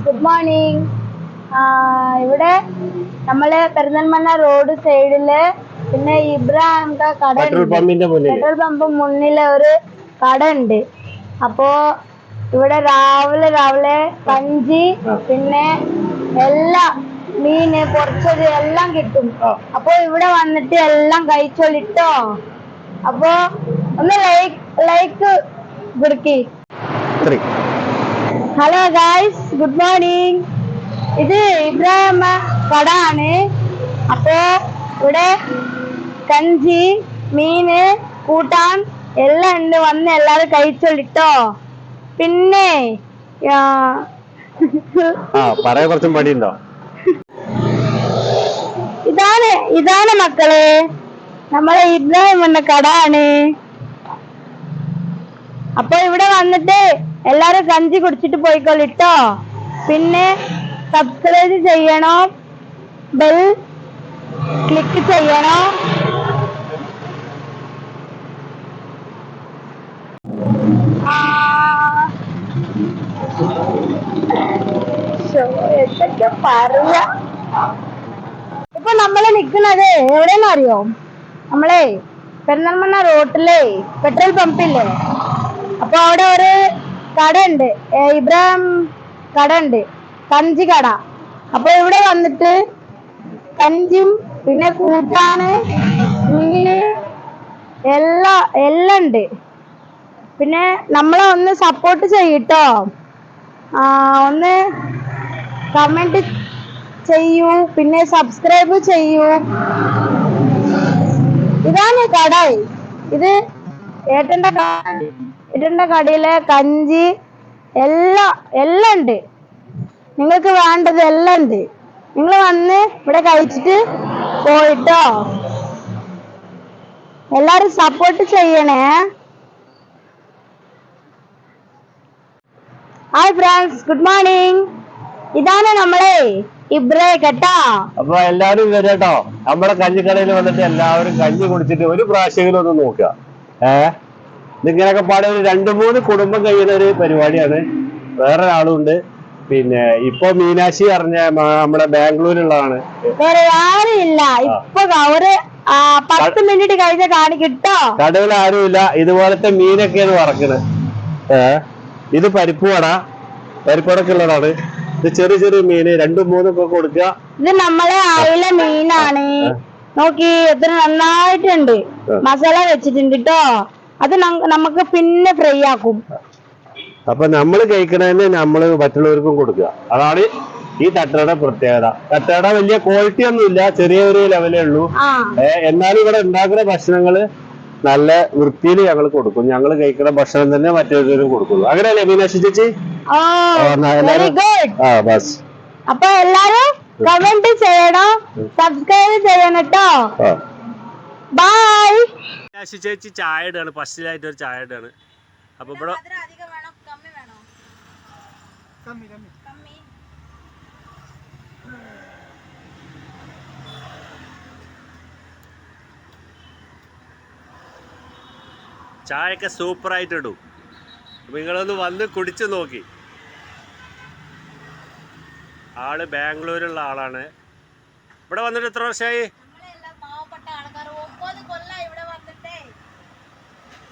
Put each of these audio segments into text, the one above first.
Good morning. ഇവിടെ നമ്മള് Perinthalmanna road സൈഡില് പിന്നെ ഇബ്രാഹിമിന്റെ കട, പെട്രോൾ പമ്പ് മുന്നില് ഒരു കട ഉണ്ട്. അപ്പോ ഇവിടെ രാവിലെ കഞ്ചി പിന്നെ എല്ലാ മീന് പൊറിച്ചത് എല്ലാം കിട്ടും. അപ്പൊ ഇവിടെ വന്നിട്ട് എല്ലാം കഴിച്ചോളിട്ടോ. അപ്പൊ ഒന്ന് ലൈക്ക് കൊടുക്കി. Hello guys, good morning. ഇത് ഇബ്രാഹിം കട ആണ്. അപ്പോ ഇവിടെ കഞ്ചി മീന് കൂട്ടാൻ എല്ലാം ഉണ്ട്. വന്ന് എല്ലാരും കഴിച്ചോളിട്ടോ. പിന്നെ കുറച്ചും പണിയുണ്ടോ? ഇതാണ് മക്കളെ നമ്മളെ ഇബ്രാഹിമിന്റെ കട ആണ്. അപ്പൊ ഇവിടെ വന്നിട്ട് എല്ലാരും കഞ്ചി കുടിച്ചിട്ട് പോയിക്കോളിട്ടോ. പിന്നെ സബ്സ്ക്രൈബ് ചെയ്യണോ, ബെൽ ക്ലിക്ക് ചെയ്യണോ. എന്തൊക്കെ പറയാ. ഇപ്പൊ നമ്മള് നിക്കുന്നത് എവിടെയെന്ന് അറിയോ? നമ്മളെ പെരിന്തൽമണ്ണ റോട്ടിലെ പെട്രോൾ പമ്പില്ലേ, അപ്പൊ അവിടെ ഒരു കട ഉണ്ട്, ഇബ്രാഹിം കട ഉണ്ട്, കഞ്ചി കട. അപ്പൊ ഇവിടെ വന്നിട്ട് കഞ്ചിയും പിന്നെ കൂട്ടാന് മീന് എല്ലാം ഉണ്ട്. പിന്നെ നമ്മളെ ഒന്ന് സപ്പോർട്ട് ചെയ്യട്ടോ. ഒന്ന് കമന്റ് ചെയ്യൂ, പിന്നെ സബ്സ്ക്രൈബ് ചെയ്യൂ. ഇതാണ് കട. ഇത് ഏട്ടന്റെ കടയിലെ കഞ്ചി എല്ലാം ഉണ്ട്. നിങ്ങൾക്ക് വേണ്ടത് എല്ലാം ഉണ്ട്. നിങ്ങൾ വന്ന് ഇവിടെ കഴിച്ചിട്ട് പോയിട്ടോ. എല്ലാരും സപ്പോർട്ട് ചെയ്യണേ. Hi friends, good morning. ഇതാണ് നമ്മളെ ഇബ്രേ കേട്ടാ. അപ്പൊ എല്ലാരും വരട്ടോ. നമ്മുടെ കഞ്ഞിക്കടയിൽ വന്നിട്ട് എല്ലാവരും കഞ്ഞി കുടിച്ചിട്ട് ഒരു പ്രാവശ്യമെങ്കിലും ഒന്ന് നോക്കുക. ഇതിങ്ങനൊക്കെ പാടെ ഒരു 2-3 കുടുംബം കഴിയുന്ന ഒരു പരിപാടിയാണ്. വേറെ ആളുണ്ട്. പിന്നെ ഇപ്പൊ മീനാക്ഷി അറിഞ്ഞ നമ്മുടെ ബാംഗ്ലൂരുള്ളതാണ്. വേറെ ആരും ഇല്ല. ഇപ്പൊ ഒരു 10 മിനിറ്റ് കഴിഞ്ഞ കാണിക്കിട്ടോ. കടയിൽ ആരുമില്ല. ഇതുപോലത്തെ മീനൊക്കെയാണ് വറക്കണത്. ഇത് പരിപ്പുവടൊക്കെ ഉള്ളതാണ്. ഇത് ചെറിയ ചെറിയ മീന് 2-3 ഒക്കെ കൊടുക്കുക. ഇത് നമ്മളെ അയില മീനാണ്. നോക്കി എത്ര നന്നായിട്ടുണ്ട്. മസാല വെച്ചിട്ടുണ്ട് കേട്ടോ. അത് നമുക്ക് പിന്നെ ഫ്രൈ ആക്കും. അപ്പൊ നമ്മള് കഴിക്കണതന്നെ നമ്മള് മറ്റുള്ളവർക്കും കൊടുക്കുക. അതാണ് ഈ തട്ടുകട പ്രത്യേകത. തട്ടുകട വലിയ ക്വാളിറ്റി ഒന്നും ഇല്ല, ചെറിയ ഒരു ലെവലേ ഉള്ളൂ. എന്നാലും ഇവിടെ ഉണ്ടാക്കുന്ന ഭക്ഷണങ്ങള് നല്ല വൃത്തിയിൽ ഞങ്ങൾ കൊടുക്കും. ഞങ്ങൾ കഴിക്കുന്ന ഭക്ഷണം തന്നെ മറ്റൊരു കൊടുക്കുള്ളൂ. അങ്ങനെയല്ലേ മീനാക്ഷി ചേച്ചി? ബസ്. അപ്പൊ എല്ലാരും കമന്റ് ചെയ്യണം, സബ്സ്ക്രൈബ് ചെയ്യണം കേട്ടോ. ബൈ. മീനാക്ഷി ചേച്ചി ചായ ഇടാണ്, ഫസ്റ്റിലായിട്ട് ഒരു ചായ ഇടാണ്. അപ്പൊ ഇവിടെ ചായയൊക്കെ സൂപ്പറായിട്ട് ഇടും. നിങ്ങളൊന്ന് വന്ന് കുടിച്ചു നോക്കി. ആള് ബാംഗ്ലൂരുള്ള ആളാണ്. ഇവിടെ വന്നിട്ട് എത്ര വർഷമായി?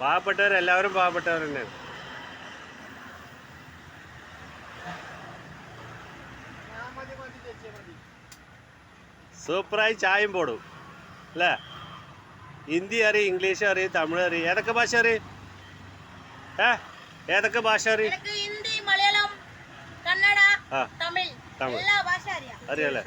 പാവപ്പെട്ടവരെല്ലാവരും പാവപ്പെട്ടവർ തന്നെയാണ്. സൂപ്പറായി ചായയും പോടും അല്ലേ? ഹിന്ദി അറിയും, ഇംഗ്ലീഷ് അറിയും, തമിഴ് അറിയും. ഏതൊക്കെ ഭാഷ അറിയും? ഏതൊക്കെ ഭാഷ അറിയും? ഹിന്ദി, മലയാളം, കന്നഡ, തമിഴ് അറിയാലേ?